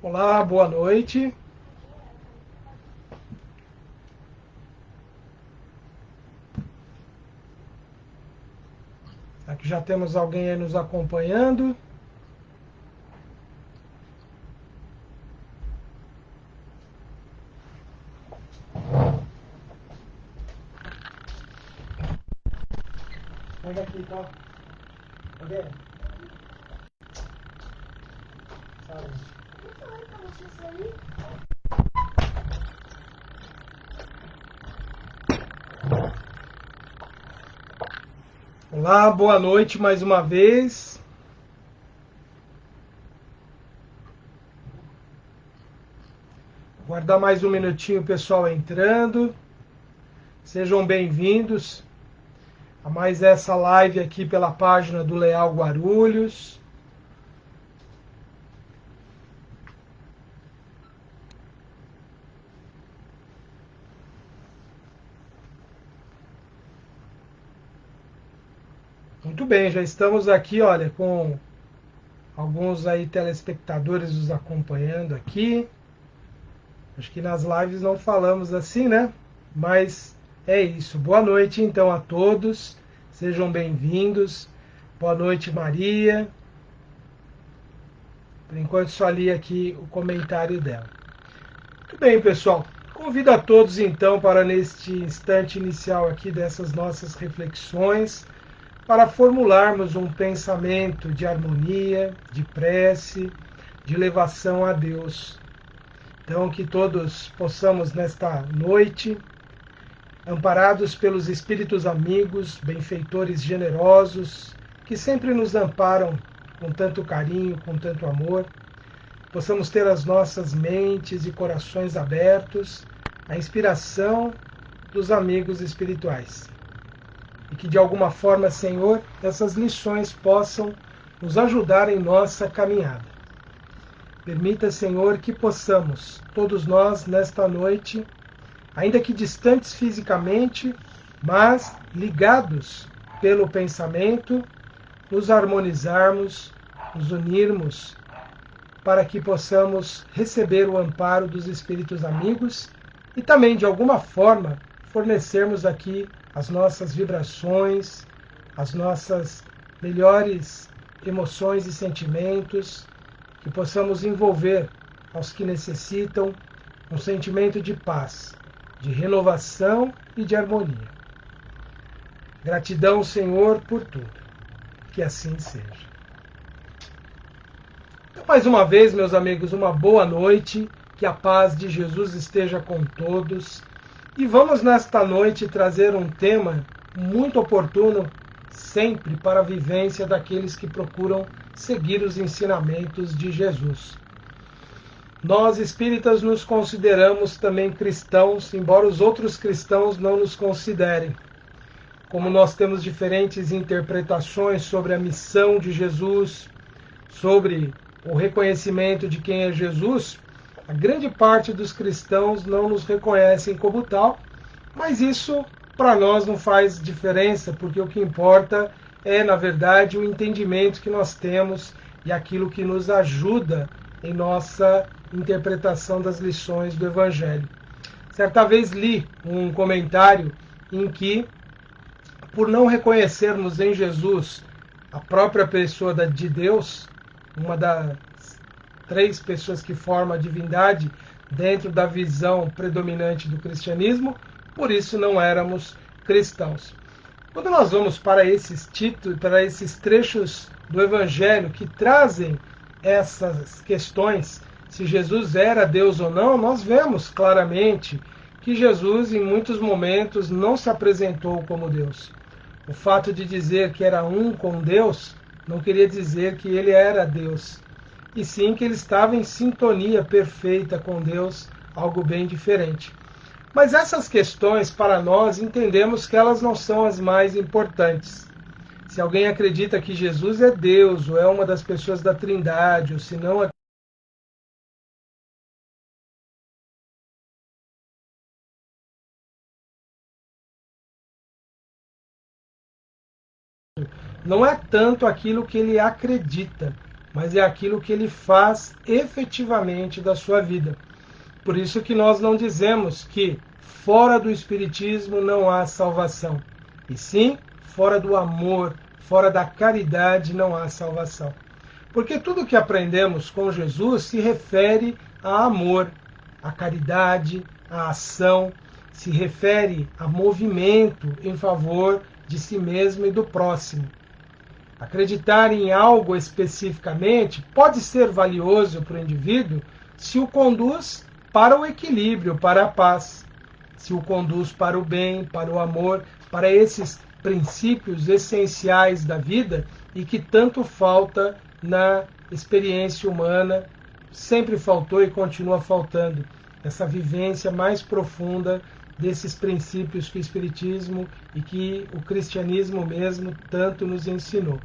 Olá, boa noite. Aqui já temos alguém aí nos acompanhando. Pega aqui, tá? Cadê? Sabe? Olá, boa noite mais uma vez. Guardar mais um minutinho o pessoal entrando. Sejam bem-vindos a mais essa live aqui pela página do Leal Guarulhos. Muito bem, já estamos aqui, olha, com alguns aí telespectadores nos acompanhando aqui. Acho que nas lives não falamos assim, né? Mas é isso. Boa noite então a todos. Sejam bem-vindos. Boa noite, Maria. Por enquanto só li aqui o comentário dela. Muito bem, pessoal. Convido a todos então para neste instante inicial aqui dessas nossas reflexões, para formularmos um pensamento de harmonia, de prece, de elevação a Deus. Então, que todos possamos nesta noite, amparados pelos espíritos amigos, benfeitores generosos, que sempre nos amparam com tanto carinho, com tanto amor, possamos ter as nossas mentes e corações abertos à inspiração dos amigos espirituais. E que de alguma forma, Senhor, essas lições possam nos ajudar em nossa caminhada. Permita, Senhor, que possamos, todos nós, nesta noite, ainda que distantes fisicamente, mas ligados pelo pensamento, nos harmonizarmos, nos unirmos, para que possamos receber o amparo dos espíritos amigos e também, de alguma forma, fornecermos aqui as nossas vibrações, as nossas melhores emoções e sentimentos, que possamos envolver aos que necessitam um sentimento de paz, de renovação e de harmonia. Gratidão, Senhor, por tudo. Que assim seja. Então, mais uma vez, meus amigos, uma boa noite. Que a paz de Jesus esteja com todos. E vamos nesta noite trazer um tema muito oportuno sempre para a vivência daqueles que procuram seguir os ensinamentos de Jesus. Nós espíritas nos consideramos também cristãos, embora os outros cristãos não nos considerem. Como nós temos diferentes interpretações sobre a missão de Jesus, sobre o reconhecimento de quem é Jesus, a grande parte dos cristãos não nos reconhecem como tal, mas isso para nós não faz diferença, porque o que importa é, na verdade, o entendimento que nós temos e aquilo que nos ajuda em nossa interpretação das lições do Evangelho. Certa vez li um comentário em que, por não reconhecermos em Jesus a própria pessoa de Deus, uma das três pessoas que formam a divindade dentro da visão predominante do cristianismo, por isso não éramos cristãos. Quando nós vamos para esses títulos, para esses trechos do Evangelho que trazem essas questões, se Jesus era Deus ou não, nós vemos claramente que Jesus, em muitos momentos, não se apresentou como Deus. O fato de dizer que era um com Deus não queria dizer que ele era Deus, e sim que ele estava em sintonia perfeita com Deus, algo bem diferente. Mas essas questões, para nós, entendemos que elas não são as mais importantes. Se alguém acredita que Jesus é Deus, ou é uma das pessoas da Trindade, ou se não, não é tanto aquilo que ele acredita, mas é aquilo que ele faz efetivamente da sua vida. Por isso que nós não dizemos que fora do Espiritismo não há salvação, e sim, fora do amor, fora da caridade não há salvação. Porque tudo que aprendemos com Jesus se refere a amor, a caridade, a ação, se refere a movimento em favor de si mesmo e do próximo. Acreditar em algo especificamente pode ser valioso para o indivíduo se o conduz para o equilíbrio, para a paz, se o conduz para o bem, para o amor, para esses princípios essenciais da vida e que tanto falta na experiência humana, sempre faltou e continua faltando, essa vivência mais profunda desses princípios que o Espiritismo e que o cristianismo mesmo tanto nos ensinou.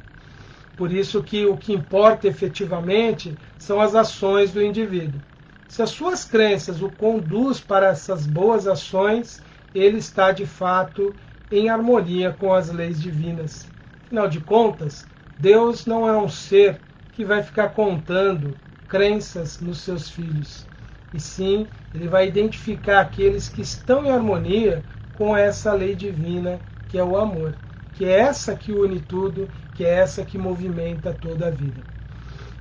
Por isso que o que importa efetivamente são as ações do indivíduo. Se as suas crenças o conduz para essas boas ações, ele está de fato em harmonia com as leis divinas. Afinal de contas, Deus não é um ser que vai ficar contando crenças nos seus filhos. E sim, ele vai identificar aqueles que estão em harmonia com essa lei divina, que é o amor, que é essa que une tudo, que é essa que movimenta toda a vida.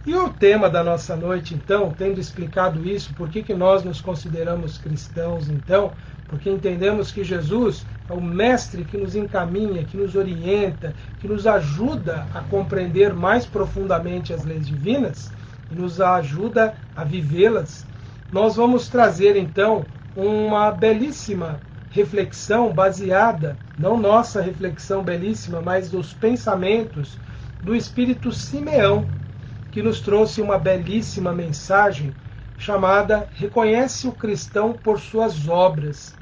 E o tema da nossa noite, então, tendo explicado isso, por que nós nos consideramos cristãos, então? Porque entendemos que Jesus é o mestre que nos encaminha, que nos orienta, que nos ajuda a compreender mais profundamente as leis divinas e nos ajuda a vivê-las. Nós vamos trazer, então, uma belíssima reflexão baseada, não nossa reflexão belíssima, mas dos pensamentos do Espírito Simeão, que nos trouxe uma belíssima mensagem chamada Reconhece o Cristão por Suas Obras.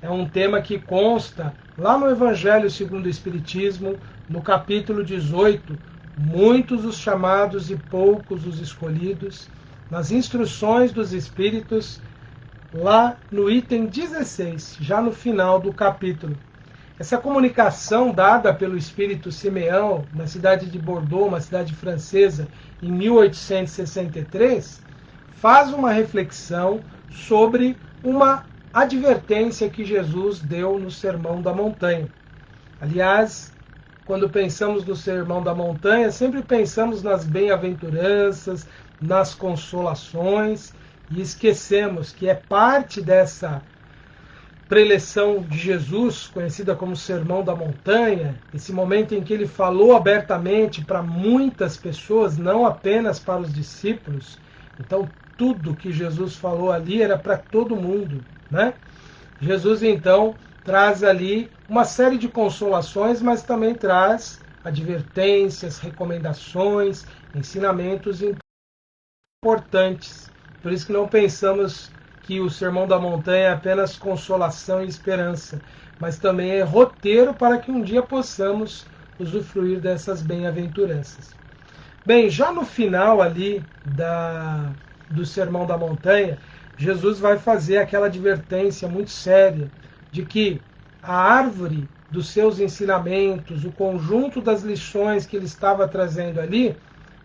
É um tema que consta lá no Evangelho segundo o Espiritismo, no capítulo 18, muitos os chamados e poucos os escolhidos, nas instruções dos Espíritos, lá no item 16, já no final do capítulo. Essa comunicação dada pelo Espírito Simeão na cidade de Bordeaux, uma cidade francesa, em 1863, faz uma reflexão sobre uma advertência que Jesus deu no Sermão da Montanha. Aliás, quando pensamos no Sermão da Montanha, sempre pensamos nas bem-aventuranças, nas consolações, e esquecemos que é parte dessa preleção de Jesus, conhecida como Sermão da Montanha, esse momento em que ele falou abertamente para muitas pessoas, não apenas para os discípulos. Então, tudo que Jesus falou ali era para todo mundo, né? Jesus, então, traz ali uma série de consolações, mas também traz advertências, recomendações, ensinamentos importantes. Por isso que não pensamos que o Sermão da Montanha é apenas consolação e esperança, mas também é roteiro para que um dia possamos usufruir dessas bem-aventuranças. Bem, já no final ali do Sermão da Montanha, Jesus vai fazer aquela advertência muito séria de que a árvore dos seus ensinamentos, o conjunto das lições que ele estava trazendo ali,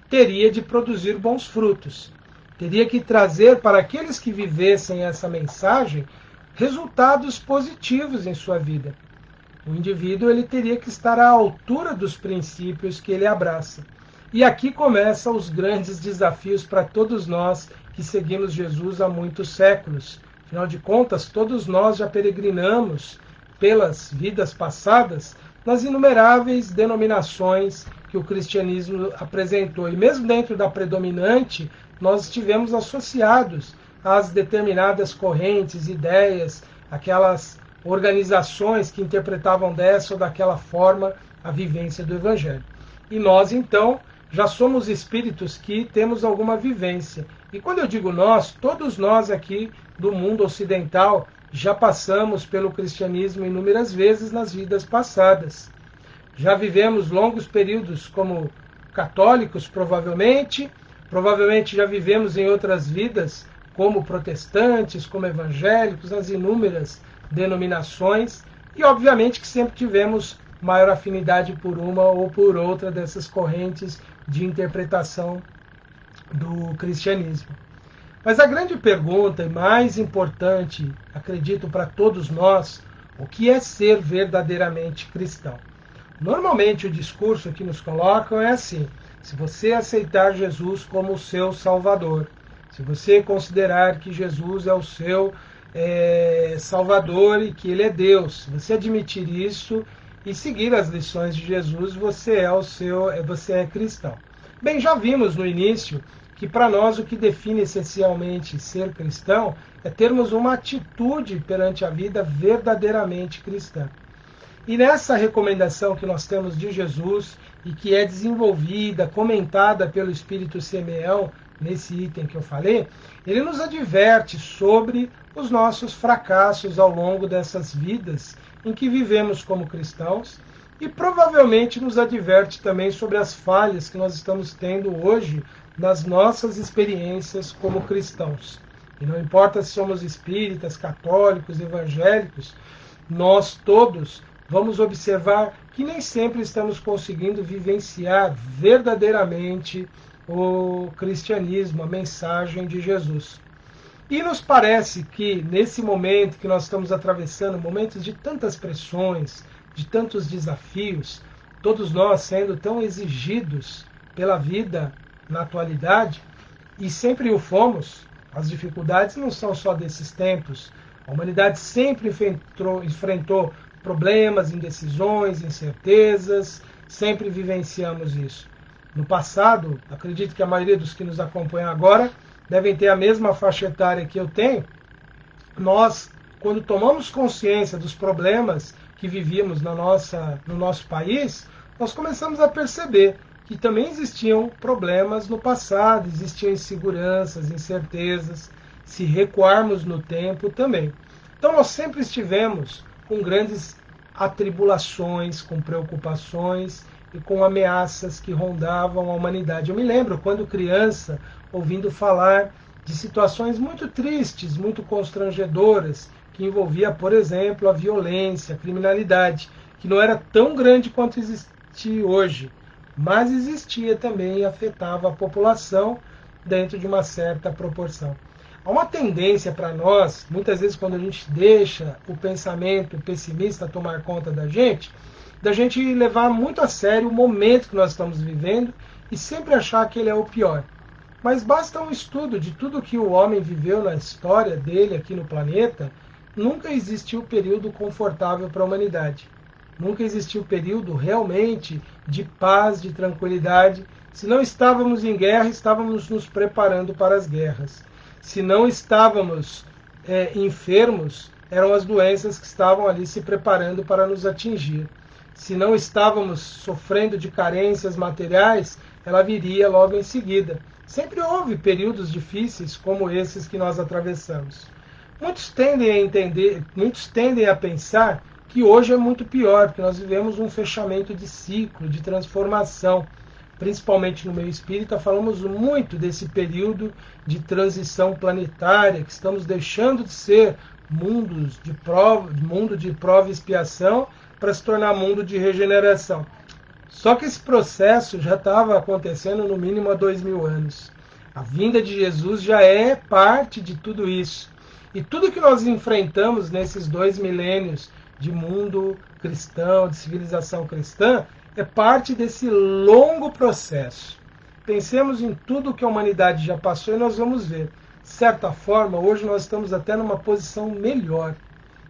teria de produzir bons frutos. Teria que trazer para aqueles que vivessem essa mensagem resultados positivos em sua vida. O indivíduo ele teria que estar à altura dos princípios que ele abraça. E aqui começam os grandes desafios para todos nós que seguimos Jesus há muitos séculos. Afinal de contas, todos nós já peregrinamos pelas vidas passadas nas inumeráveis denominações que o cristianismo apresentou. E mesmo dentro da predominante, nós estivemos associados às determinadas correntes, ideias, aquelas organizações que interpretavam dessa ou daquela forma a vivência do Evangelho. E nós, então, já somos espíritos que temos alguma vivência. E quando eu digo nós, todos nós aqui do mundo ocidental já passamos pelo cristianismo inúmeras vezes nas vidas passadas. Já vivemos longos períodos como católicos, provavelmente já vivemos em outras vidas como protestantes, como evangélicos, nas inúmeras denominações, e obviamente que sempre tivemos maior afinidade por uma ou por outra dessas correntes de interpretação do cristianismo. Mas a grande pergunta e mais importante, acredito, para todos nós, o que é ser verdadeiramente cristão? Normalmente o discurso que nos colocam é assim: se você aceitar Jesus como o seu Salvador, se você considerar que Jesus é o seu Salvador e que Ele é Deus, se você admitir isso e seguir as lições de Jesus, você é cristão. Bem, já vimos no início que para nós o que define essencialmente ser cristão é termos uma atitude perante a vida verdadeiramente cristã. E nessa recomendação que nós temos de Jesus e que é desenvolvida, comentada pelo Espírito Simeão, nesse item que eu falei, ele nos adverte sobre os nossos fracassos ao longo dessas vidas em que vivemos como cristãos e provavelmente nos adverte também sobre as falhas que nós estamos tendo hoje nas nossas experiências como cristãos. E não importa se somos espíritas, católicos, evangélicos, nós todos vamos observar que nem sempre estamos conseguindo vivenciar verdadeiramente o cristianismo, a mensagem de Jesus. E nos parece que nesse momento que nós estamos atravessando, momentos de tantas pressões, de tantos desafios, todos nós sendo tão exigidos pela vida na atualidade, e sempre o fomos, as dificuldades não são só desses tempos, a humanidade sempre enfrentou problemas, indecisões, incertezas, sempre vivenciamos isso. No passado, acredito que a maioria dos que nos acompanham agora devem ter a mesma faixa etária que eu tenho. Nós, quando tomamos consciência dos problemas que vivíamos no nosso país, nós começamos a perceber que também existiam problemas no passado, existiam inseguranças, incertezas, se recuarmos no tempo também. Então nós sempre estivemos com grandes atribulações, com preocupações e com ameaças que rondavam a humanidade. Eu me lembro, quando criança, ouvindo falar de situações muito tristes, muito constrangedoras, que envolvia, por exemplo, a violência, a criminalidade, que não era tão grande quanto existe hoje, mas existia também e afetava a população dentro de uma certa proporção. Há uma tendência para nós, muitas vezes quando a gente deixa o pensamento pessimista tomar conta da gente levar muito a sério o momento que nós estamos vivendo e sempre achar que ele é o pior. Mas basta um estudo de tudo que o homem viveu na história dele aqui no planeta, nunca existiu período confortável para a humanidade. Nunca existiu período realmente de paz, de tranquilidade. Se não estávamos em guerra, estávamos nos preparando para as guerras. Se não estávamos enfermos, eram as doenças que estavam ali se preparando para nos atingir. Se não estávamos sofrendo de carências materiais, ela viria logo em seguida. Sempre houve períodos difíceis como esses que nós atravessamos. Muitos tendem a pensar que hoje é muito pior, porque nós vivemos um fechamento de ciclo, de transformação. Principalmente no meio espírita, falamos muito desse período de transição planetária, que estamos deixando de ser mundo de prova e expiação para se tornar mundo de regeneração. Só que esse processo já estava acontecendo no mínimo há 2000 anos. A vinda de Jesus já é parte de tudo isso. E tudo que nós enfrentamos nesses 2 milênios de mundo cristão, de civilização cristã, é parte desse longo processo. Pensemos em tudo que a humanidade já passou e nós vamos ver. De certa forma, hoje nós estamos até numa posição melhor.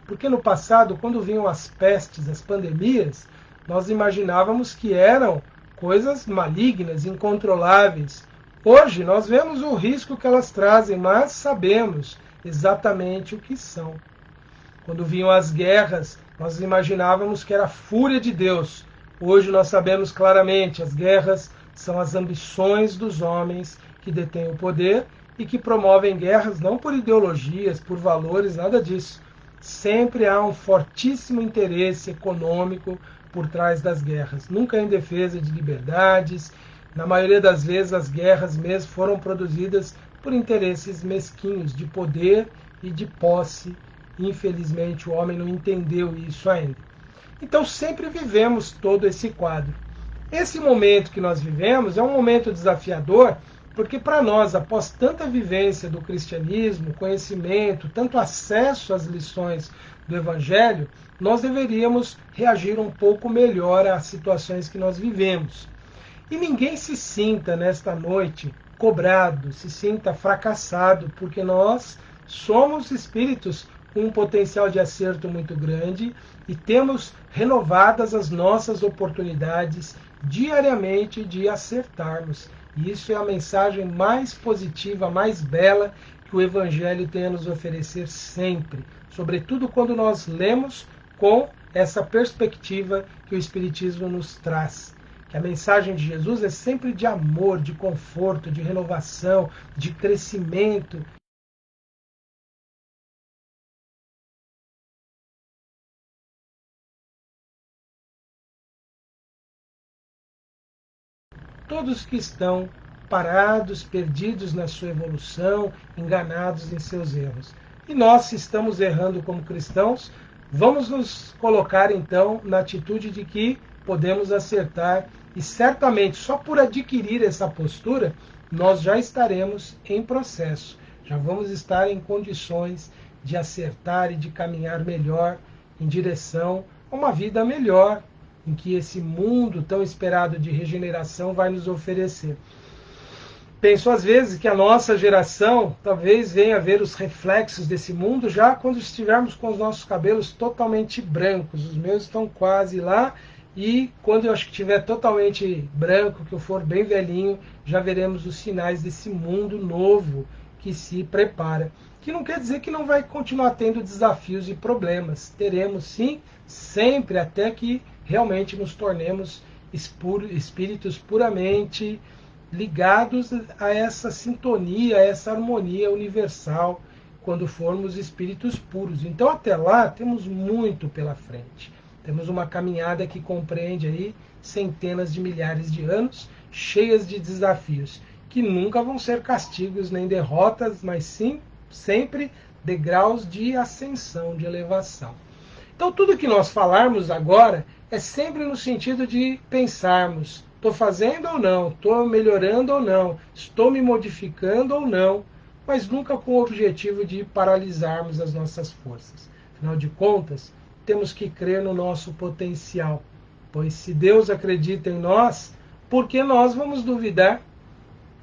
Porque no passado, quando vinham as pestes, as pandemias, nós imaginávamos que eram coisas malignas, incontroláveis. Hoje nós vemos o risco que elas trazem, mas sabemos exatamente o que são. Quando vinham as guerras, nós imaginávamos que era a fúria de Deus. Hoje nós sabemos claramente, as guerras são as ambições dos homens que detêm o poder e que promovem guerras não por ideologias, por valores, nada disso. Sempre há um fortíssimo interesse econômico por trás das guerras. Nunca em defesa de liberdades. Na maioria das vezes as guerras mesmo foram produzidas por interesses mesquinhos de poder e de posse. Infelizmente o homem não entendeu isso ainda. Então sempre vivemos todo esse quadro. Esse momento que nós vivemos é um momento desafiador Porque para nós, após tanta vivência do cristianismo, conhecimento, tanto acesso às lições do Evangelho, nós deveríamos reagir um pouco melhor às situações que nós vivemos. E ninguém se sinta nesta noite cobrado, se sinta fracassado, porque nós somos espíritos com um potencial de acerto muito grande e temos renovadas as nossas oportunidades diariamente de acertarmos. E isso é a mensagem mais positiva, mais bela que o Evangelho tem a nos oferecer sempre, sobretudo quando nós lemos com essa perspectiva que o Espiritismo nos traz. Que a mensagem de Jesus é sempre de amor, de conforto, de renovação, de crescimento. Todos que estão parados, perdidos na sua evolução, enganados em seus erros. E nós, se estamos errando como cristãos, vamos nos colocar então na atitude de que podemos acertar e certamente só por adquirir essa postura, nós já estaremos em processo, já vamos estar em condições de acertar e de caminhar melhor em direção a uma vida melhor, em que esse mundo tão esperado de regeneração vai nos oferecer. Penso às vezes que a nossa geração talvez venha a ver os reflexos desse mundo já quando estivermos com os nossos cabelos totalmente brancos. Os meus estão quase lá e quando eu acho que estiver totalmente branco, que eu for bem velhinho, já veremos os sinais desse mundo novo que se prepara. Que não quer dizer que não vai continuar tendo desafios e problemas. Teremos sim, sempre, até que realmente nos tornemos espíritos puramente ligados a essa sintonia, a essa harmonia universal, quando formos espíritos puros. Então, até lá, temos muito pela frente. Temos uma caminhada que compreende aí centenas de milhares de anos, cheias de desafios, que nunca vão ser castigos nem derrotas, mas sim, sempre degraus de ascensão, de elevação. Então, tudo que nós falarmos agora é sempre no sentido de pensarmos: estou fazendo ou não, estou melhorando ou não, estou me modificando ou não, mas nunca com o objetivo de paralisarmos as nossas forças. Afinal de contas, temos que crer no nosso potencial, pois se Deus acredita em nós, por que nós vamos duvidar?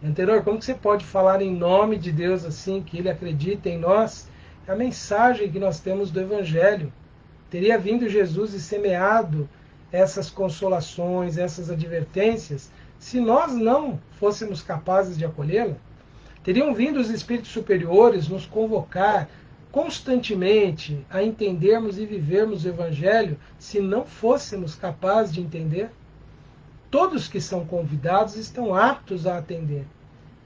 Entendeu? Como que você pode falar em nome de Deus assim, que Ele acredita em nós? É a mensagem que nós temos do Evangelho. Teria vindo Jesus e semeado essas consolações, essas advertências, se nós não fôssemos capazes de acolhê-la? Teriam vindo os espíritos superiores nos convocar constantemente a entendermos e vivermos o Evangelho, se não fôssemos capazes de entender? Todos que são convidados estão aptos a atender.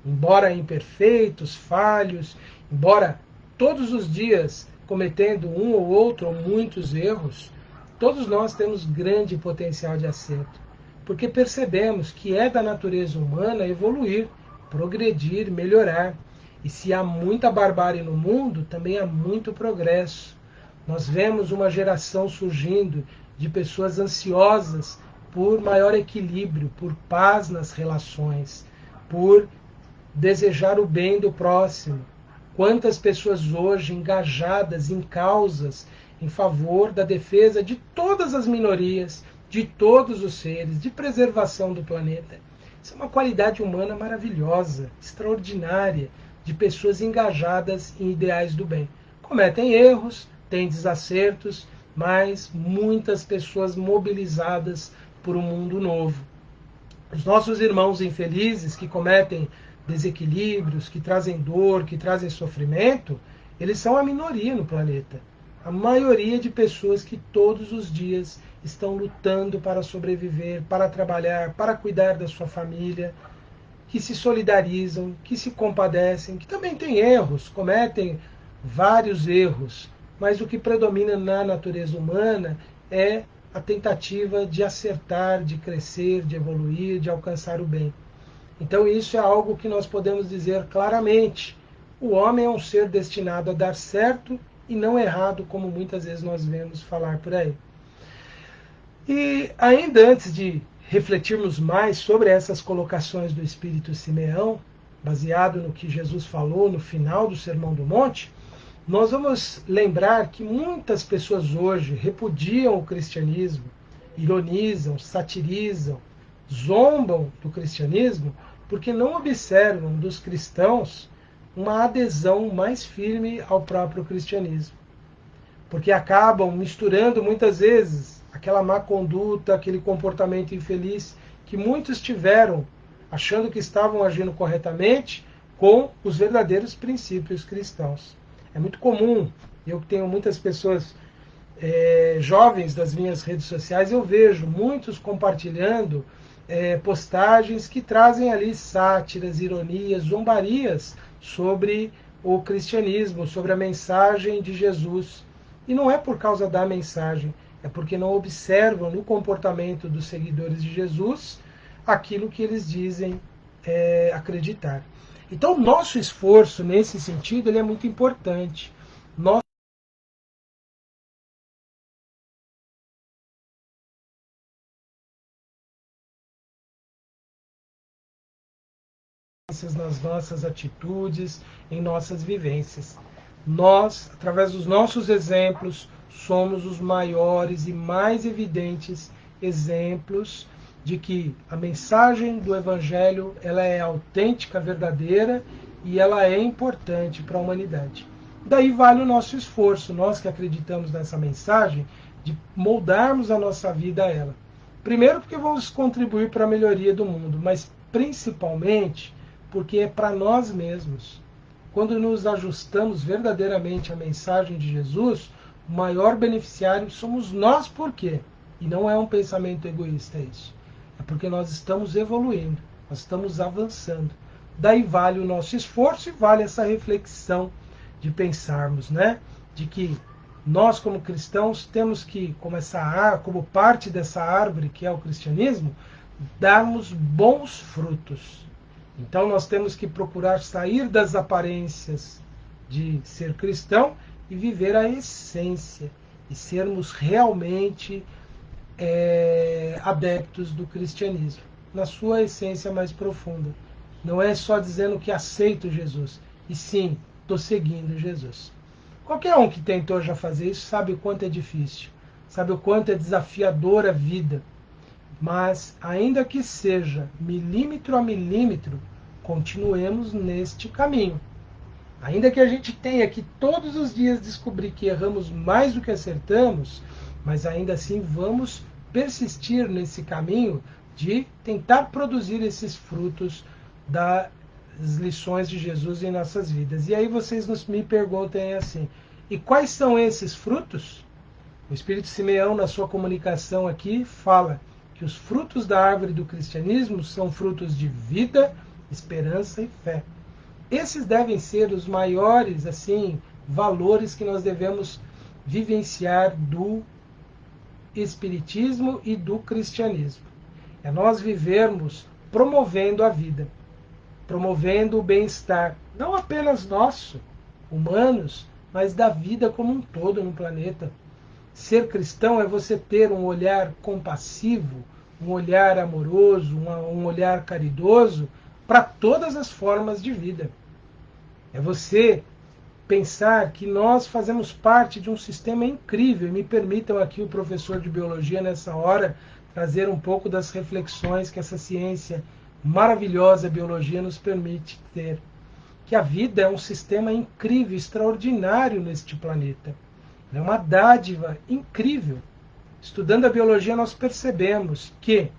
Embora imperfeitos, falhos, embora todos os dias cometendo um ou outro ou muitos erros, todos nós temos grande potencial de acerto, porque percebemos que é da natureza humana evoluir, progredir, melhorar. E se há muita barbárie no mundo, também há muito progresso. Nós vemos uma geração surgindo de pessoas ansiosas por maior equilíbrio, por paz nas relações, por desejar o bem do próximo. Quantas pessoas hoje engajadas em causas em favor da defesa de todas as minorias, de todos os seres, de preservação do planeta. Isso é uma qualidade humana maravilhosa, extraordinária, de pessoas engajadas em ideais do bem. Cometem erros, têm desacertos, mas muitas pessoas mobilizadas por um mundo novo. Os nossos irmãos infelizes que cometem desequilíbrios, que trazem dor, que trazem sofrimento, eles são a minoria no planeta. A maioria de pessoas que todos os dias estão lutando para sobreviver, para trabalhar, para cuidar da sua família, que se solidarizam, que se compadecem, que também têm erros, cometem vários erros, mas o que predomina na natureza humana é a tentativa de acertar, de crescer, de evoluir, de alcançar o bem. Então isso é algo que nós podemos dizer claramente. O homem é um ser destinado a dar certo e não errado, como muitas vezes nós vemos falar por aí. E ainda antes de refletirmos mais sobre essas colocações do Espírito Simeão, baseado no que Jesus falou no final do Sermão do Monte, nós vamos lembrar que muitas pessoas hoje repudiam o cristianismo, ironizam, satirizam, zombam do cristianismo, porque não observam dos cristãos uma adesão mais firme ao próprio cristianismo. Porque acabam misturando muitas vezes aquela má conduta, aquele comportamento infeliz que muitos tiveram, achando que estavam agindo corretamente, com os verdadeiros princípios cristãos. É muito comum, eu tenho muitas pessoas jovens das minhas redes sociais, eu vejo muitos compartilhando postagens que trazem ali sátiras, ironias, zombarias sobre o cristianismo, sobre a mensagem de Jesus. E não é por causa da mensagem, é porque não observam no comportamento dos seguidores de Jesus aquilo que eles dizem acreditar. Então, nosso esforço nesse sentido ele é muito importante. Nós nas nossas atitudes, em nossas vivências. Nós, através dos nossos exemplos, somos os maiores e mais evidentes exemplos de que a mensagem do Evangelho ela é autêntica, verdadeira e ela é importante para a humanidade. Daí vale o nosso esforço, nós que acreditamos nessa mensagem, de moldarmos a nossa vida a ela. Primeiro porque vamos contribuir para a melhoria do mundo, mas principalmente porque é para nós mesmos. Quando nos ajustamos verdadeiramente à mensagem de Jesus, o maior beneficiário somos nós. Por quê? E não é um pensamento egoísta isso. É porque nós estamos evoluindo, nós estamos avançando. Daí vale o nosso esforço e vale essa reflexão de pensarmos, né? De que nós, como cristãos, temos que, como parte dessa árvore que é o cristianismo, darmos bons frutos. Então nós temos que procurar sair das aparências de ser cristão e viver a essência e sermos realmente adeptos do cristianismo, na sua essência mais profunda. Não é só dizendo que aceito Jesus, e sim, estou seguindo Jesus. Qualquer um que tentou já fazer isso sabe o quanto é difícil, sabe o quanto é desafiadora a vida. Mas, ainda que seja milímetro a milímetro, continuemos neste caminho. Ainda que a gente tenha que todos os dias descobrir que erramos mais do que acertamos, mas ainda assim vamos persistir nesse caminho de tentar produzir esses frutos das lições de Jesus em nossas vidas. E aí vocês me perguntem assim, e quais são esses frutos? O Espírito Simeão, na sua comunicação aqui, fala que os frutos da árvore do cristianismo são frutos de vida, esperança e fé. Esses devem ser os maiores valores que nós devemos vivenciar do espiritismo e do cristianismo. É nós vivermos promovendo a vida, promovendo o bem-estar, não apenas nosso, humanos, mas da vida como um todo no planeta. Ser cristão é você ter um olhar compassivo, um olhar amoroso, um olhar caridoso para todas as formas de vida. É você pensar que nós fazemos parte de um sistema incrível. E me permitam aqui, o professor de biologia, nessa hora, trazer um pouco das reflexões que essa ciência maravilhosa, a biologia, nos permite ter. Que a vida é um sistema incrível, extraordinário neste planeta. É uma dádiva incrível. Estudando a biologia, nós percebemos que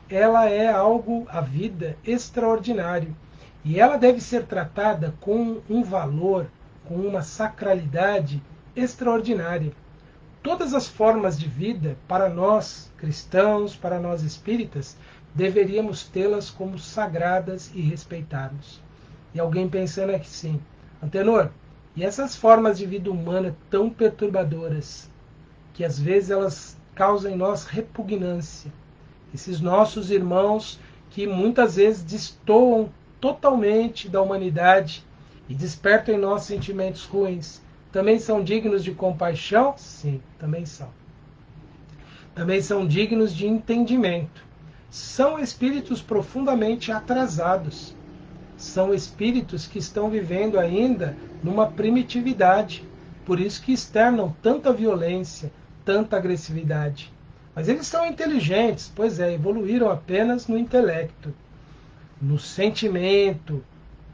ela é algo, a vida, extraordinário. E ela deve ser tratada com um valor, com uma sacralidade extraordinária. Todas as formas de vida, para nós cristãos, para nós espíritas, deveríamos tê-las como sagradas e respeitarmos. E alguém pensando aqui sim, Antenor, e essas formas de vida humana tão perturbadoras, que às vezes elas causam em nós repugnância. Esses nossos irmãos que muitas vezes destoam totalmente da humanidade e despertam em nós sentimentos ruins, também são dignos de compaixão? Sim, também são. Também são dignos de entendimento. São espíritos profundamente atrasados. São espíritos que estão vivendo ainda numa primitividade. Por isso que externam tanta violência, tanta agressividade. Mas eles são inteligentes, pois é, evoluíram apenas no intelecto. No sentimento,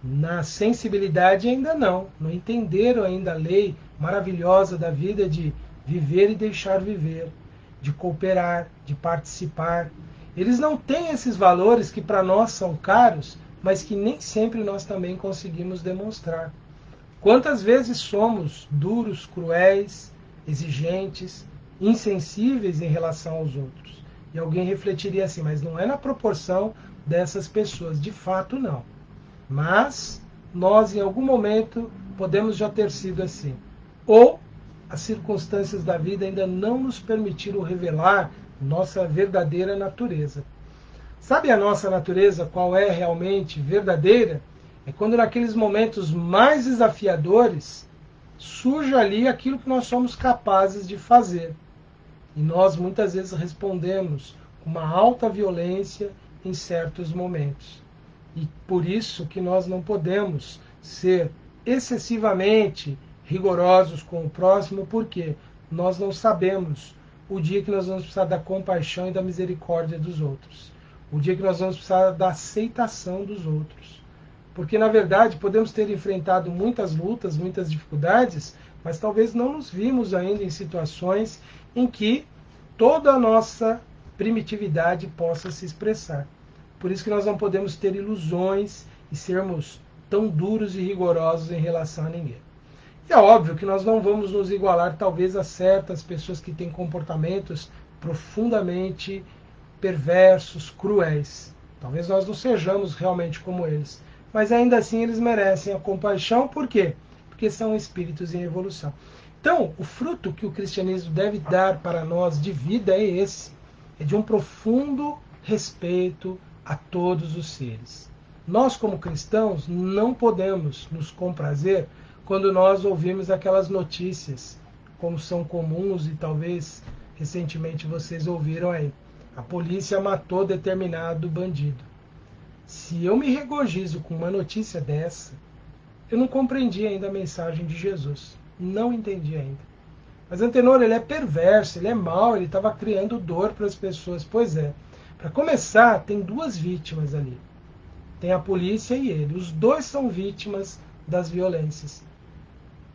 na sensibilidade ainda não. Não entenderam ainda a lei maravilhosa da vida de viver e deixar viver, de cooperar, de participar. Eles não têm esses valores que para nós são caros, mas que nem sempre nós também conseguimos demonstrar. Quantas vezes somos duros, cruéis, exigentes, insensíveis em relação aos outros? E alguém refletiria assim, mas não é na proporção dessas pessoas. De fato, não. Mas nós, em algum momento, podemos já ter sido assim. Ou as circunstâncias da vida ainda não nos permitiram revelar nossa verdadeira natureza. Sabe a nossa natureza, qual é realmente verdadeira? É quando naqueles momentos mais desafiadores surge ali aquilo que nós somos capazes de fazer. E nós muitas vezes respondemos com uma alta violência em certos momentos. E por isso que nós não podemos ser excessivamente rigorosos com o próximo, porque nós não sabemos o dia que nós vamos precisar da compaixão e da misericórdia dos outros. O dia que nós vamos precisar da aceitação dos outros. Porque, na verdade, podemos ter enfrentado muitas lutas, muitas dificuldades, mas talvez não nos vimos ainda em situações em que toda a nossa primitividade possa se expressar. Por isso que nós não podemos ter ilusões e sermos tão duros e rigorosos em relação a ninguém. E é óbvio que nós não vamos nos igualar, talvez, a certas pessoas que têm comportamentos profundamente perversos, cruéis. Talvez nós não sejamos realmente como eles. Mas ainda assim eles merecem a compaixão. Por quê? Porque são espíritos em evolução. Então, o fruto que o cristianismo deve dar para nós de vida é esse. É de um profundo respeito a todos os seres. Nós, como cristãos, não podemos nos comprazer quando nós ouvimos aquelas notícias, como são comuns e talvez recentemente vocês ouviram aí. A polícia matou determinado bandido. Se eu me regozijo com uma notícia dessa, eu não compreendi ainda a mensagem de Jesus. Não entendi ainda. Mas Antenor, ele é perverso, ele é mau, ele estava criando dor para as pessoas. Pois é. Para começar, tem duas vítimas ali. Tem a polícia e ele. Os dois são vítimas das violências.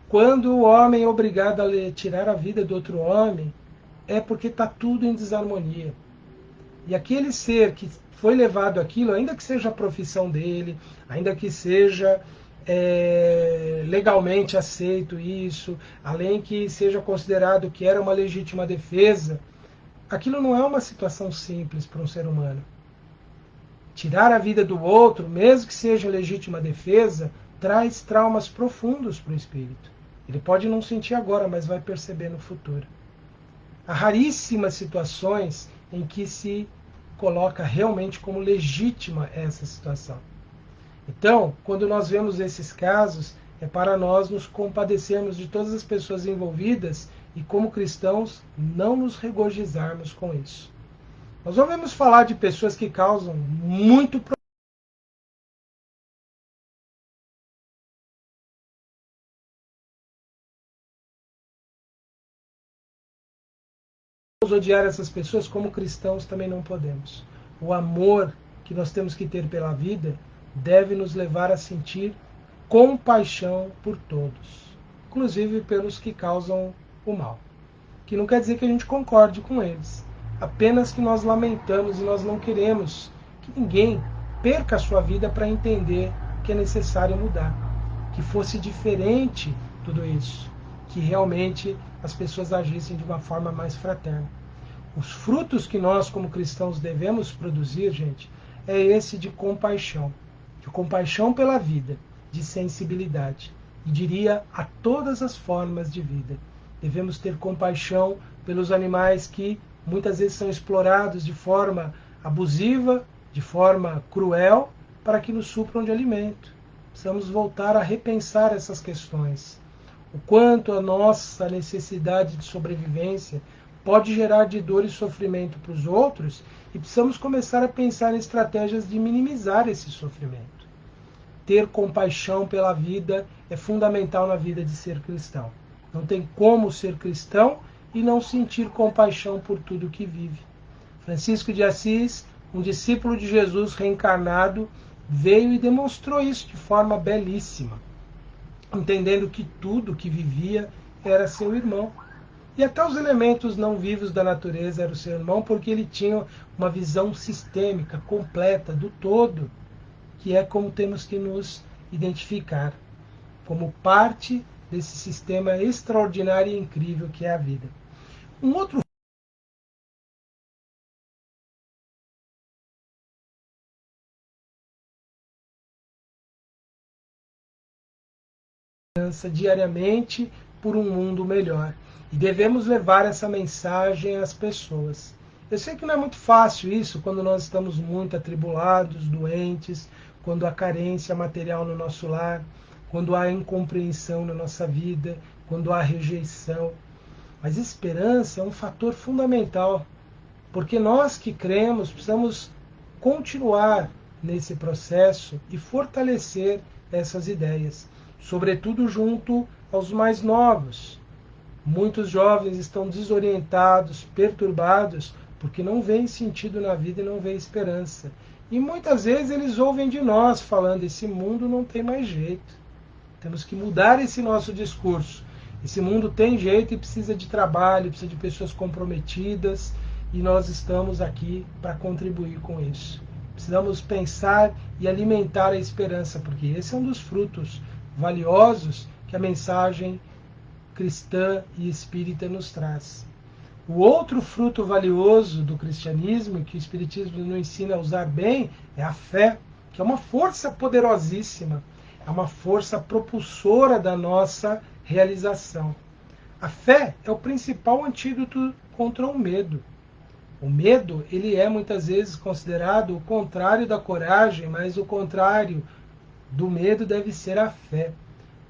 Quando o homem é obrigado a tirar a vida do outro homem, é porque está tudo em desarmonia. E aquele ser que foi levado àquilo, ainda que seja a profissão dele, ainda que seja legalmente aceito isso, além que seja considerado que era uma legítima defesa, aquilo não é uma situação simples para um ser humano. Tirar a vida do outro, mesmo que seja legítima defesa, traz traumas profundos para o espírito. Ele pode não sentir agora, mas vai perceber no futuro. Há raríssimas situações em que se coloca realmente como legítima essa situação. Então, quando nós vemos esses casos, é para nós nos compadecermos de todas as pessoas envolvidas e, como cristãos, não nos regozijarmos com isso. Nós ouvimos falar de pessoas que causam muito problema. Odiar essas pessoas, como cristãos também não podemos. O amor que nós temos que ter pela vida deve nos levar a sentir compaixão por todos, inclusive pelos que causam o mal. Que não quer dizer que a gente concorde com eles, apenas que nós lamentamos e nós não queremos que ninguém perca a sua vida para entender que é necessário mudar, que fosse diferente tudo isso, que realmente as pessoas agissem de uma forma mais fraterna. Os frutos que nós, como cristãos, devemos produzir, gente, é esse de compaixão pela vida, de sensibilidade, e diria a todas as formas de vida. Devemos ter compaixão pelos animais que muitas vezes são explorados de forma abusiva, de forma cruel, para que nos supram de alimento. Precisamos voltar a repensar essas questões. O quanto a nossa necessidade de sobrevivência pode gerar de dor e sofrimento para os outros, e precisamos começar a pensar em estratégias de minimizar esse sofrimento. ter compaixão pela vida é fundamental na vida de ser cristão. Não tem como ser cristão e não sentir compaixão por tudo que vive. Francisco de Assis, um discípulo de Jesus reencarnado, veio e demonstrou isso de forma belíssima, entendendo que tudo que vivia era seu irmão. E até os elementos não vivos da natureza eram seu irmão, porque ele tinha uma visão sistêmica, completa, do todo, que é como temos que nos identificar, como parte desse sistema extraordinário e incrível que é a vida. Um outro diariamente por um mundo melhor. E devemos levar essa mensagem às pessoas. Eu sei que não é muito fácil isso quando nós estamos muito atribulados, doentes, quando há carência material no nosso lar, quando há incompreensão na nossa vida, quando há rejeição. Mas esperança é um fator fundamental, porque nós que cremos precisamos continuar nesse processo e fortalecer essas ideias, sobretudo junto aos mais novos. Muitos jovens estão desorientados, perturbados, porque não veem sentido na vida e não veem esperança. E muitas vezes eles ouvem de nós falando: esse mundo não tem mais jeito. Temos que mudar esse nosso discurso. Esse mundo tem jeito e precisa de trabalho, precisa de pessoas comprometidas, e nós estamos aqui para contribuir com isso. Precisamos pensar e alimentar a esperança, porque esse é um dos frutos valiosos que a mensagem cristã e espírita nos traz. O outro fruto valioso do cristianismo, que o espiritismo nos ensina a usar bem, é a fé, que é uma força poderosíssima, é uma força propulsora da nossa realização. A fé é o principal antídoto contra o medo. O medo, ele é muitas vezes considerado o contrário da coragem, mas o contrário do medo deve ser a fé.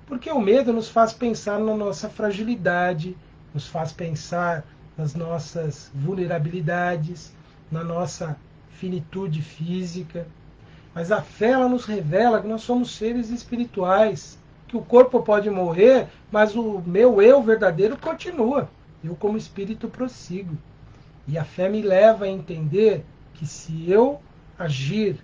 Porque o medo nos faz pensar na nossa fragilidade, nos faz pensar nas nossas vulnerabilidades, na nossa finitude física. Mas a fé, ela nos revela que nós somos seres espirituais, que o corpo pode morrer, mas o meu eu verdadeiro continua. Eu, como espírito, prossigo. E a fé me leva a entender que se eu agir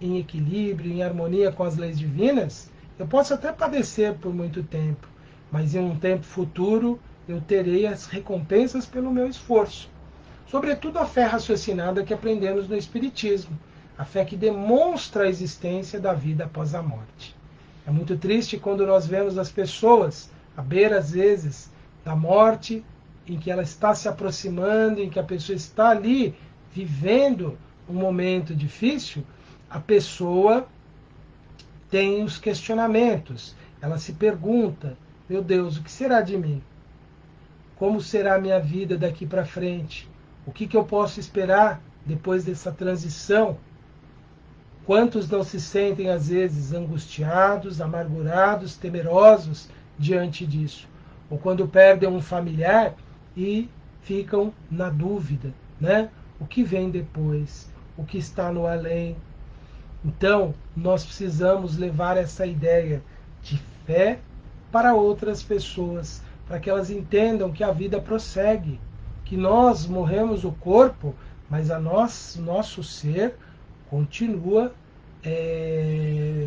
em equilíbrio, em harmonia com as leis divinas, eu posso até padecer por muito tempo, mas em um tempo futuro eu terei as recompensas pelo meu esforço. Sobretudo a fé raciocinada que aprendemos no Espiritismo, a fé que demonstra a existência da vida após a morte. É muito triste quando nós vemos as pessoas à beira, às vezes, da morte, em que ela está se aproximando, em que a pessoa está ali vivendo um momento difícil, a pessoa tem os questionamentos. Ela se pergunta: meu Deus, o que será de mim? Como será a minha vida daqui para frente? O que eu posso esperar depois dessa transição? Quantos não se sentem, às vezes, angustiados, amargurados, temerosos diante disso? Ou quando perdem um familiar e ficam na dúvida, né? O que vem depois? O que está no além? Então, nós precisamos levar essa ideia de fé para outras pessoas, para que elas entendam que a vida prossegue, que nós morremos o corpo, mas nosso ser continua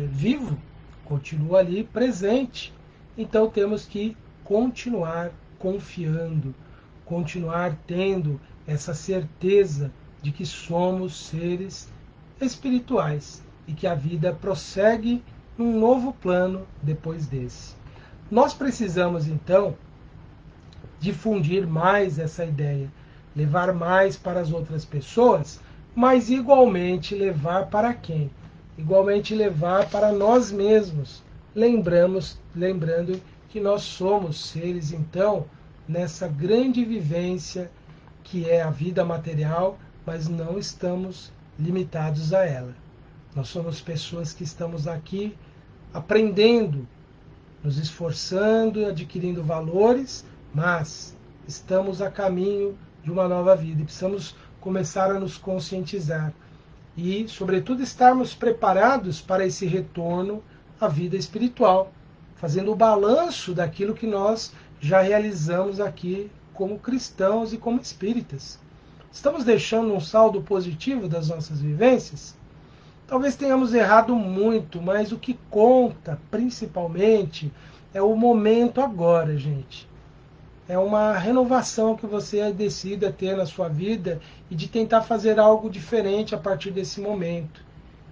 vivo, continua ali presente. Então temos que continuar confiando, continuar tendo essa certeza de que somos seres espirituais e que a vida prossegue num novo plano depois desse. Nós precisamos, então, difundir mais essa ideia, levar mais para as outras pessoas, mas igualmente levar para quem? Igualmente levar para nós mesmos, lembrando que nós somos seres, então, nessa grande vivência que é a vida material, mas não estamos limitados a ela. Nós somos pessoas que estamos aqui aprendendo, nos esforçando, adquirindo valores, mas estamos a caminho de uma nova vida e precisamos começar a nos conscientizar e, sobretudo, estarmos preparados para esse retorno a vida espiritual, fazendo o balanço daquilo que nós já realizamos aqui como cristãos e como espíritas. Estamos deixando um saldo positivo das nossas vivências? Talvez tenhamos errado muito, mas o que conta, principalmente, é o momento agora, gente. É uma renovação que você decida ter na sua vida e de tentar fazer algo diferente a partir desse momento.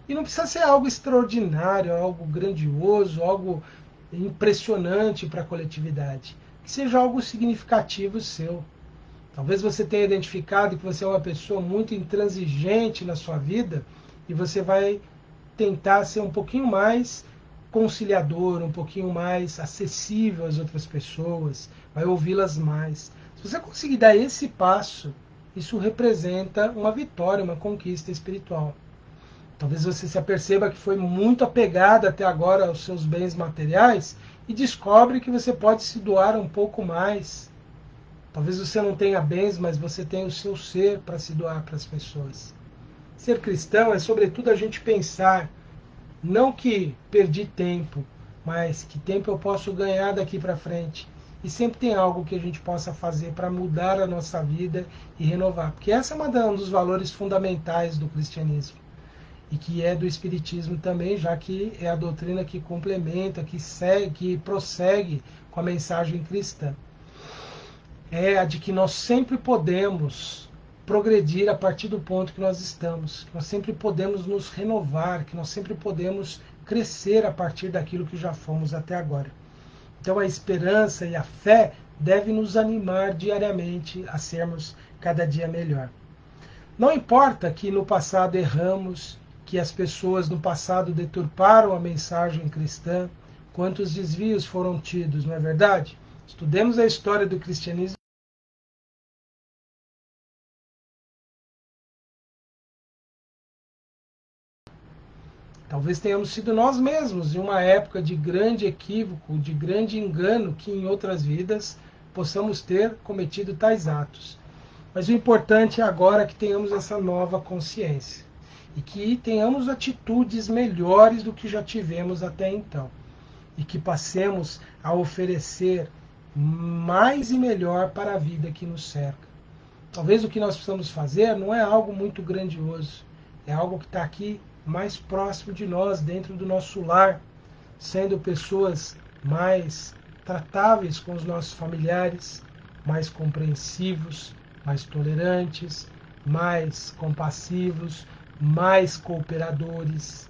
E não precisa ser algo extraordinário, algo grandioso, algo impressionante para a coletividade. Que seja algo significativo seu. Talvez você tenha identificado que você é uma pessoa muito intransigente na sua vida e você vai tentar ser um pouquinho mais conciliador, um pouquinho mais acessível às outras pessoas, vai ouvi-las mais. Se você conseguir dar esse passo, isso representa uma vitória, uma conquista espiritual. Talvez você se aperceba que foi muito apegado até agora aos seus bens materiais e descobre que você pode se doar um pouco mais. Talvez você não tenha bens, mas você tem o seu ser para se doar para as pessoas. Ser cristão é, sobretudo, a gente pensar, não que perdi tempo, mas que tempo eu posso ganhar daqui para frente. E sempre tem algo que a gente possa fazer para mudar a nossa vida e renovar. Porque essa é um dos valores fundamentais do cristianismo. E que é do espiritismo também, já que é a doutrina que complementa, que segue, que prossegue com a mensagem cristã. É a de que nós sempre podemos progredir a partir do ponto que nós estamos, que nós sempre podemos nos renovar, que nós sempre podemos crescer a partir daquilo que já fomos até agora. Então a esperança e a fé devem nos animar diariamente a sermos cada dia melhor. Não importa que no passado erramos, que as pessoas no passado deturparam a mensagem cristã, quantos desvios foram tidos, não é verdade? Estudemos a história do cristianismo. Talvez tenhamos sido nós mesmos, em uma época de grande equívoco, de grande engano, que em outras vidas possamos ter cometido tais atos. Mas o importante é agora que tenhamos essa nova consciência e que tenhamos atitudes melhores do que já tivemos até então. E que passemos a oferecer mais e melhor para a vida que nos cerca. Talvez o que nós precisamos fazer não é algo muito grandioso, é algo que está aqui mais próximo de nós, dentro do nosso lar, sendo pessoas mais tratáveis com os nossos familiares, mais compreensivos, mais tolerantes, mais compassivos, mais cooperadores.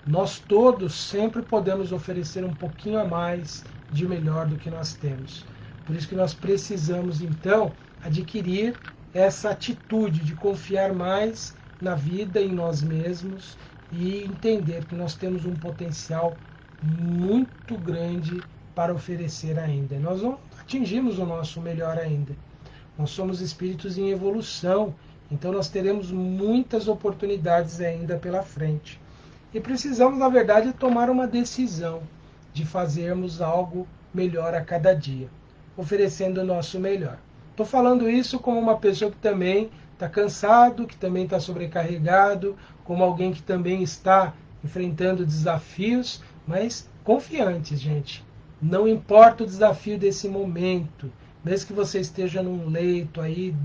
Nós todos sempre podemos oferecer um pouquinho a mais de melhor do que nós temos. Por isso que nós precisamos, então, adquirir essa atitude de confiar mais na vida, em nós mesmos e entender que nós temos um potencial muito grande para oferecer ainda. Nós não atingimos o nosso melhor ainda. Nós somos espíritos em evolução, então nós teremos muitas oportunidades ainda pela frente. E precisamos, na verdade, tomar uma decisão de fazermos algo melhor a cada dia, oferecendo o nosso melhor. Estou falando isso como uma pessoa que também está cansado, que também está sobrecarregado, como alguém que também está enfrentando desafios, mas confiantes, gente. Não importa o desafio desse momento, mesmo que você esteja num leito aí,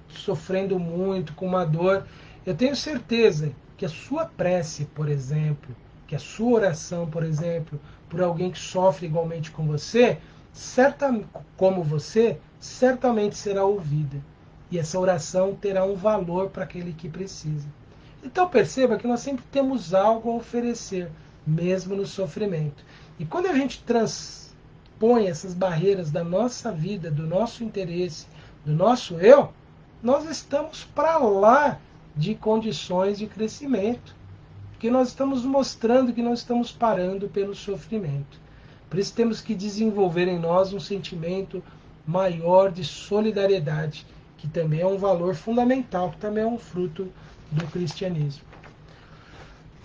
sofrendo muito, com uma dor, eu tenho certeza que a sua prece, por exemplo, que a sua oração, por exemplo, por alguém que sofre igualmente com você, como você, certamente será ouvida. E essa oração terá um valor para aquele que precisa. Então perceba que nós sempre temos algo a oferecer, mesmo no sofrimento. E quando a gente transpõe essas barreiras da nossa vida, do nosso interesse, do nosso eu, nós estamos para lá de condições de crescimento. Porque nós estamos mostrando que não estamos parando pelo sofrimento. Por isso temos que desenvolver em nós um sentimento maior de solidariedade, que também é um valor fundamental, que também é um fruto do cristianismo.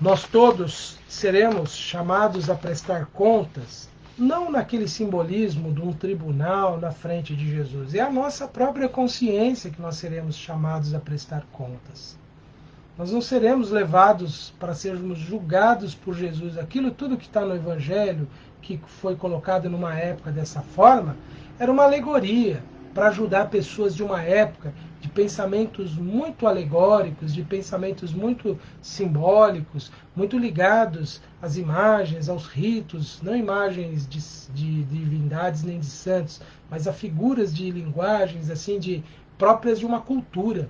Nós todos seremos chamados a prestar contas, não naquele simbolismo de um tribunal na frente de Jesus, é a nossa própria consciência que nós seremos chamados a prestar contas. Nós não seremos levados para sermos julgados por Jesus. Aquilo tudo que está no Evangelho, que foi colocado numa época dessa forma, era uma alegoria para ajudar pessoas de uma época de pensamentos muito alegóricos, de pensamentos muito simbólicos, muito ligados às imagens, aos ritos, não imagens de divindades nem de santos, mas a figuras de linguagens assim de próprias de uma cultura.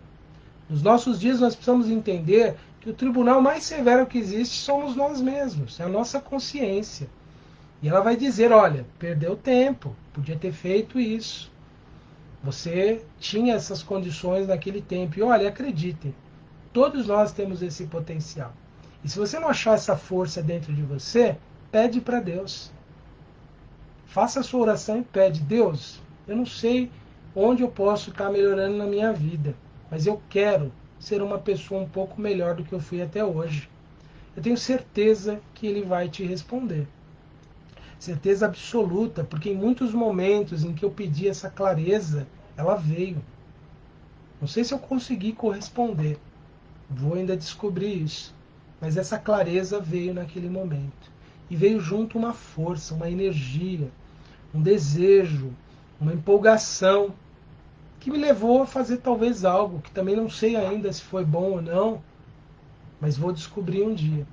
Nos nossos dias nós precisamos entender que o tribunal mais severo que existe somos nós mesmos, é a nossa consciência. E ela vai dizer, olha, perdeu tempo, podia ter feito isso. Você tinha essas condições naquele tempo. E olha, acreditem, todos nós temos esse potencial. E se você não achar essa força dentro de você, pede para Deus. Faça a sua oração e pede, Deus, eu não sei onde eu posso estar melhorando na minha vida, mas eu quero ser uma pessoa um pouco melhor do que eu fui até hoje. Eu tenho certeza que Ele vai te responder. Certeza absoluta, porque em muitos momentos em que eu pedi essa clareza, ela veio. Não sei se eu consegui corresponder, vou ainda descobrir isso, mas essa clareza veio naquele momento. E veio junto uma força, uma energia, um desejo, uma empolgação, que me levou a fazer talvez algo, que também não sei ainda se foi bom ou não, mas vou descobrir um dia.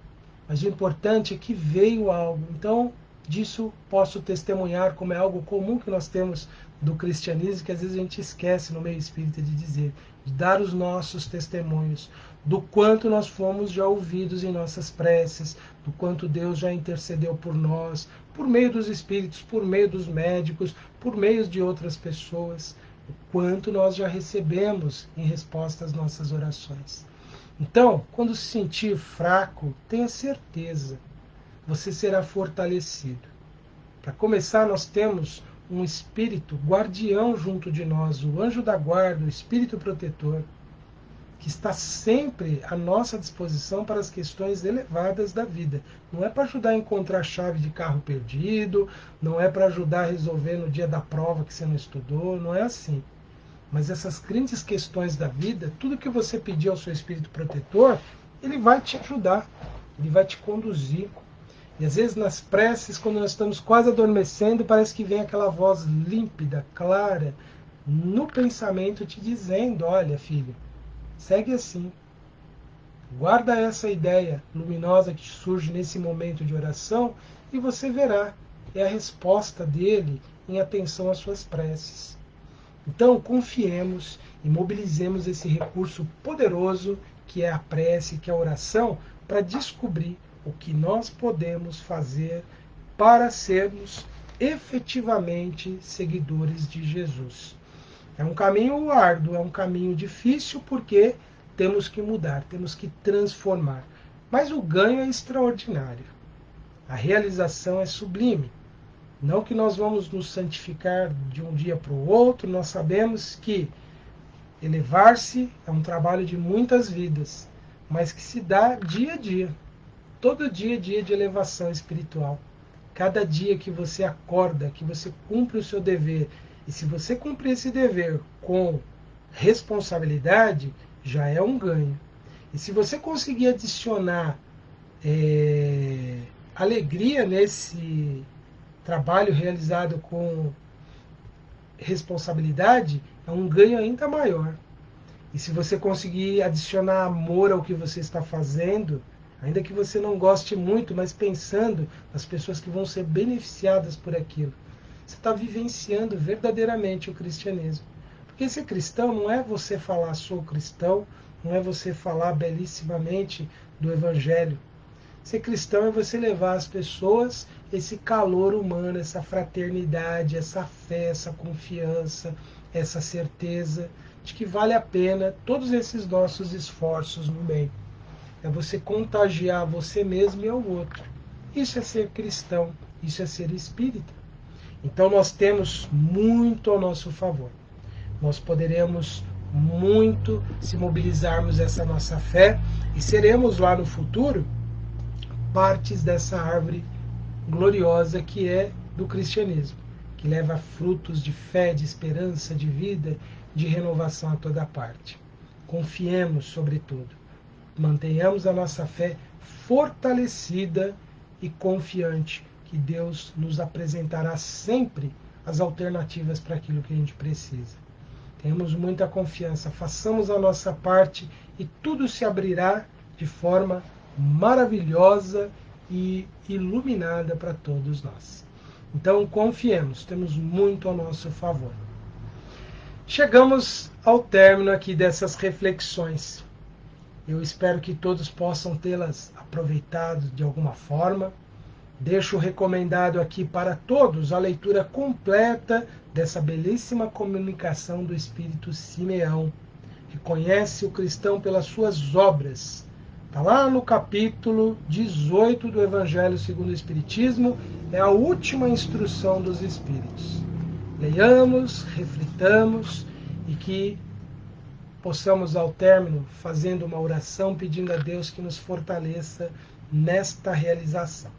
Mas o importante é que veio algo. Então, disso posso testemunhar, como é algo comum que nós temos do cristianismo, que às vezes a gente esquece no meio espírita de dizer, de dar os nossos testemunhos, do quanto nós fomos já ouvidos em nossas preces, do quanto Deus já intercedeu por nós, por meio dos espíritos, por meio dos médicos, por meio de outras pessoas, o quanto nós já recebemos em resposta às nossas orações. Então, quando se sentir fraco, tenha certeza, você será fortalecido. Para começar, nós temos um espírito guardião junto de nós, o anjo da guarda, o espírito protetor, que está sempre à nossa disposição para as questões elevadas da vida. Não é para ajudar a encontrar a chave de carro perdido, não é para ajudar a resolver no dia da prova que você não estudou, não é assim. Mas essas grandes questões da vida, tudo que você pedir ao seu espírito protetor, ele vai te ajudar, ele vai te conduzir. E às vezes nas preces, quando nós estamos quase adormecendo, parece que vem aquela voz límpida, clara, no pensamento te dizendo, olha filho, segue assim. Guarda essa ideia luminosa que surge nesse momento de oração e você verá, é a resposta dele em atenção às suas preces. Então, confiemos e mobilizemos esse recurso poderoso que é a prece, que é a oração, para descobrir o que nós podemos fazer para sermos efetivamente seguidores de Jesus. É um caminho árduo, é um caminho difícil, porque temos que mudar, temos que transformar. Mas o ganho é extraordinário. A realização é sublime. Não que nós vamos nos santificar de um dia para o outro, nós sabemos que elevar-se é um trabalho de muitas vidas, mas que se dá dia a dia. Todo dia é dia de elevação espiritual. Cada dia que você acorda, que você cumpre o seu dever, e se você cumprir esse dever com responsabilidade, já é um ganho. E se você conseguir adicionar alegria nesse trabalho realizado com responsabilidade, é um ganho ainda maior. E se você conseguir adicionar amor ao que você está fazendo, ainda que você não goste muito, mas pensando nas pessoas que vão ser beneficiadas por aquilo, você está vivenciando verdadeiramente o cristianismo. Porque ser cristão não é você falar sou cristão, não é você falar belissimamente do evangelho. Ser cristão é você levar às pessoas esse calor humano, essa fraternidade, essa fé, essa confiança, essa certeza de que vale a pena todos esses nossos esforços no bem. É você contagiar você mesmo e ao outro. Isso é ser cristão, isso é ser espírita. Então nós temos muito ao nosso favor. Nós poderemos muito se mobilizarmos essa nossa fé e seremos lá no futuro partes dessa árvore gloriosa que é do cristianismo, que leva frutos de fé, de esperança, de vida, de renovação a toda parte. Confiemos, sobretudo. mantenhamos a nossa fé fortalecida e confiante que Deus nos apresentará sempre as alternativas para aquilo que a gente precisa. Temos muita confiança, façamos a nossa parte e tudo se abrirá de forma maravilhosa e iluminada para todos nós. Então confiemos, temos muito a nosso favor. Chegamos ao término aqui dessas reflexões. Eu espero que todos possam tê-las aproveitado de alguma forma. Deixo recomendado aqui para todos a leitura completa dessa belíssima comunicação do Espírito Simeão. Reconhece o cristão pelas suas obras. Está lá no capítulo 18 do Evangelho segundo o Espiritismo, é a última instrução dos Espíritos. Leiamos, reflitamos e que possamos ao término fazendo uma oração pedindo a Deus que nos fortaleça nesta realização.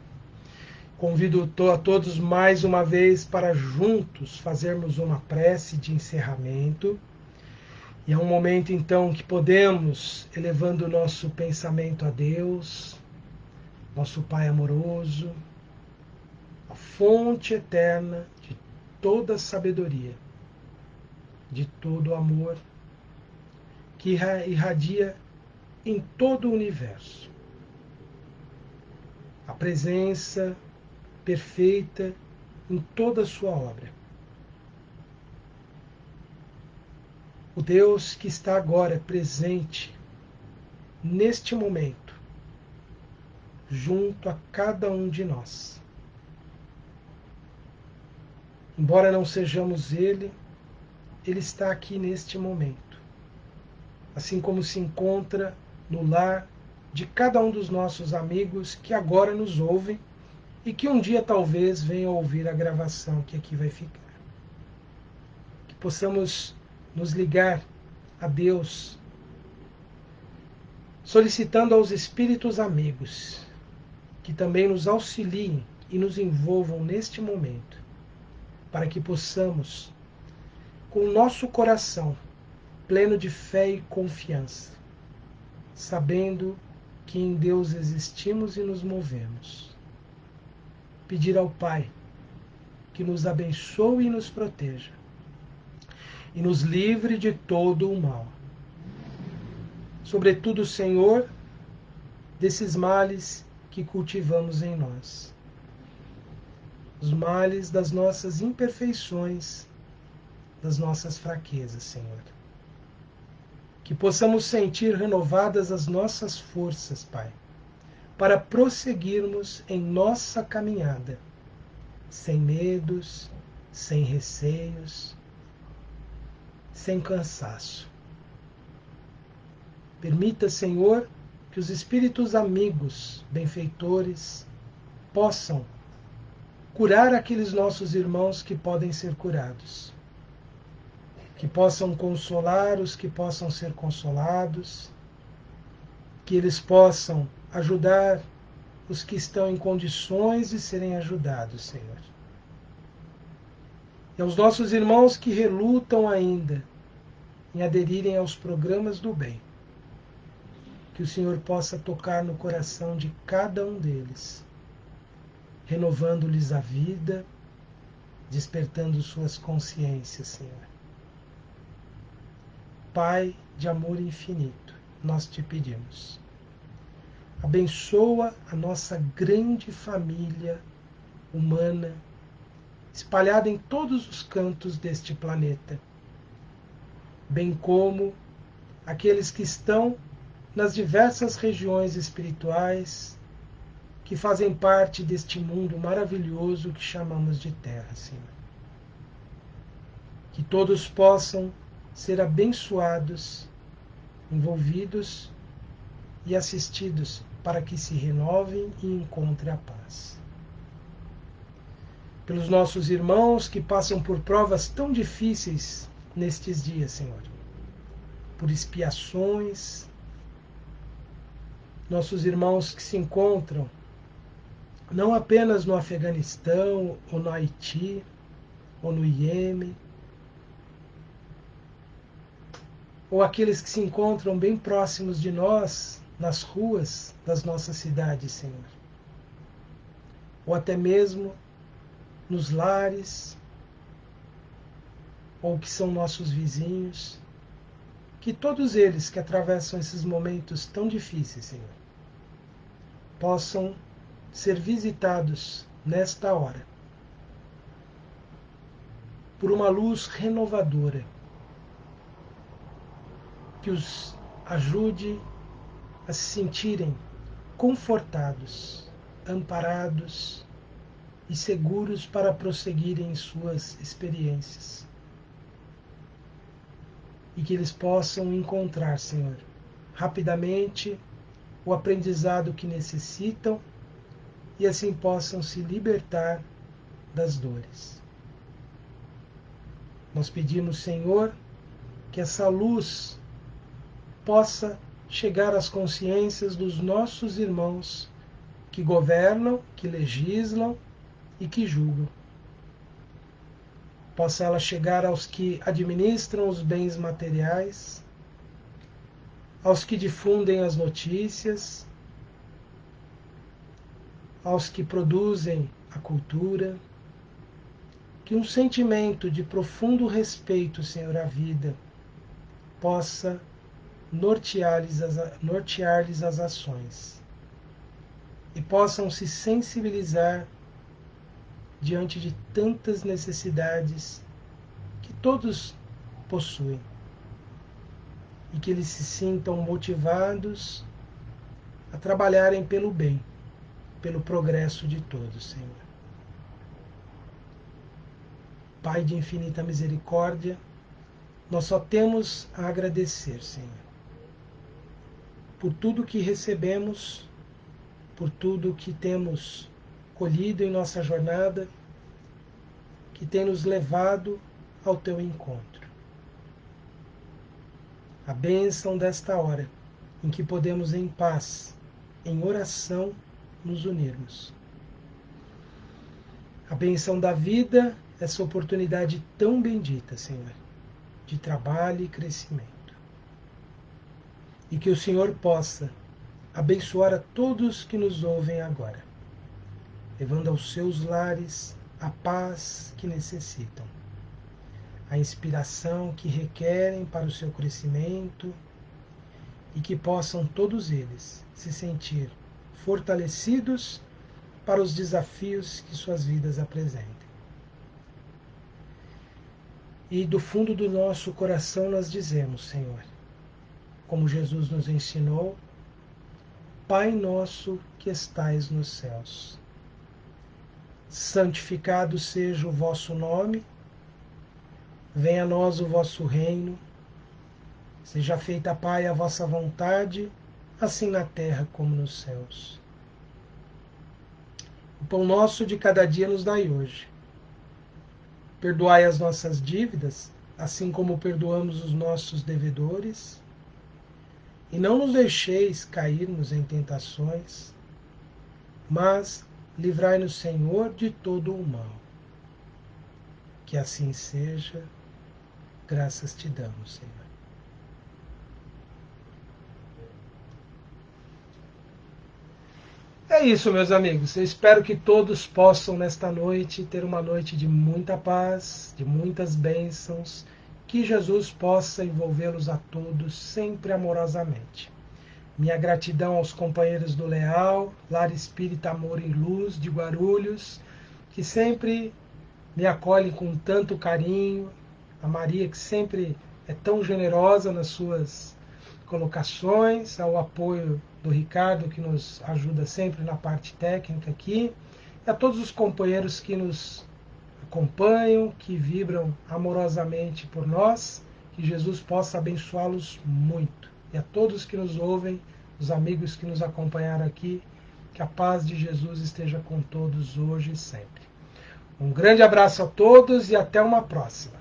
Convido a todos mais uma vez para juntos fazermos uma prece de encerramento. E é um momento então que podemos, elevando o nosso pensamento a Deus, nosso Pai amoroso, a fonte eterna de toda sabedoria, de todo amor, que irradia em todo o universo. A presença perfeita em toda a sua obra. O Deus que está agora presente, neste momento, junto a cada um de nós. Embora não sejamos Ele, Ele está aqui neste momento. Assim como se encontra no lar de cada um dos nossos amigos que agora nos ouvem e que um dia talvez venham ouvir a gravação que aqui vai ficar. Que possamos nos ligar a Deus, solicitando aos espíritos amigos que também nos auxiliem e nos envolvam neste momento, para que possamos, com o nosso coração pleno de fé e confiança, sabendo que em Deus existimos e nos movemos, pedir ao Pai que nos abençoe e nos proteja, e nos livre de todo o mal. Sobretudo, Senhor, desses males que cultivamos em nós. Os males das nossas imperfeições, das nossas fraquezas, Senhor. Que possamos sentir renovadas as nossas forças, Pai, para prosseguirmos em nossa caminhada, sem medos, sem receios, sem cansaço. Permita, Senhor, que os espíritos amigos, benfeitores, possam curar aqueles nossos irmãos que podem ser curados, que possam consolar os que possam ser consolados, que eles possam ajudar os que estão em condições de serem ajudados, Senhor. E aos nossos irmãos que relutam ainda em aderirem aos programas do bem, que o Senhor possa tocar no coração de cada um deles, renovando-lhes a vida, despertando suas consciências, Senhor. Pai de amor infinito, nós te pedimos. Abençoa a nossa grande família humana, espalhada em todos os cantos deste planeta, bem como aqueles que estão nas diversas regiões espirituais que fazem parte deste mundo maravilhoso que chamamos de Terra, Senhor. Que todos possam ser abençoados, envolvidos e assistidos para que se renovem e encontrem a paz. Pelos nossos irmãos que passam por provas tão difíceis nestes dias, Senhor, por expiações, nossos irmãos que se encontram não apenas no Afeganistão, ou no Haiti, ou no Iêmen, ou aqueles que se encontram bem próximos de nós, nas ruas das nossas cidades, Senhor. Ou até mesmo nos lares, ou que são nossos vizinhos. Que todos eles que atravessam esses momentos tão difíceis, Senhor, possam ser visitados nesta hora por uma luz renovadora que os ajude a se sentirem confortados, amparados e seguros para prosseguirem em suas experiências. E que eles possam encontrar, Senhor, rapidamente o aprendizado que necessitam e assim possam se libertar das dores. Nós pedimos, Senhor, que essa luz possa chegar às consciências dos nossos irmãos que governam, que legislam e que julgam. Possa ela chegar aos que administram os bens materiais, aos que difundem as notícias, aos que produzem a cultura, que um sentimento de profundo respeito, Senhor, à vida possa nortear-lhes as ações e possam se sensibilizar diante de tantas necessidades que todos possuem e que eles se sintam motivados a trabalharem pelo bem, pelo progresso de todos, Senhor. Pai de infinita misericórdia, nós só temos a agradecer, Senhor, por tudo que recebemos, por tudo que temos colhido em nossa jornada, que tem nos levado ao teu encontro. A bênção desta hora, em que podemos em paz, em oração, nos unirmos. A bênção da vida, essa oportunidade tão bendita, Senhor, de trabalho e crescimento. E que o Senhor possa abençoar a todos que nos ouvem agora, levando aos seus lares a paz que necessitam, a inspiração que requerem para o seu crescimento e que possam todos eles se sentir fortalecidos para os desafios que suas vidas apresentem. E do fundo do nosso coração nós dizemos, Senhor, como Jesus nos ensinou, Pai nosso que estais nos céus, santificado seja o vosso nome, venha a nós o vosso reino, seja feita, Pai, a vossa vontade, assim na terra como nos céus. O pão nosso de cada dia nos dai hoje. Perdoai as nossas dívidas, assim como perdoamos os nossos devedores, e não nos deixeis cairmos em tentações, mas livrai-nos, Senhor, de todo o mal. Que assim seja, graças te damos, Senhor. É isso, meus amigos. Eu espero que todos possam, nesta noite, ter uma noite de muita paz, de muitas bênçãos, que Jesus possa envolvê-los a todos sempre amorosamente. Minha gratidão aos companheiros do Leal, Lar Espírita Amor e Luz de Guarulhos, que sempre me acolhem com tanto carinho, a Maria, que sempre é tão generosa nas suas colocações, ao apoio do Ricardo, que nos ajuda sempre na parte técnica aqui, e a todos os companheiros que nos acompanham, que vibram amorosamente por nós, que Jesus possa abençoá-los muito. E a todos que nos ouvem, os amigos que nos acompanharam aqui, que a paz de Jesus esteja com todos hoje e sempre. Um grande abraço a todos e até uma próxima.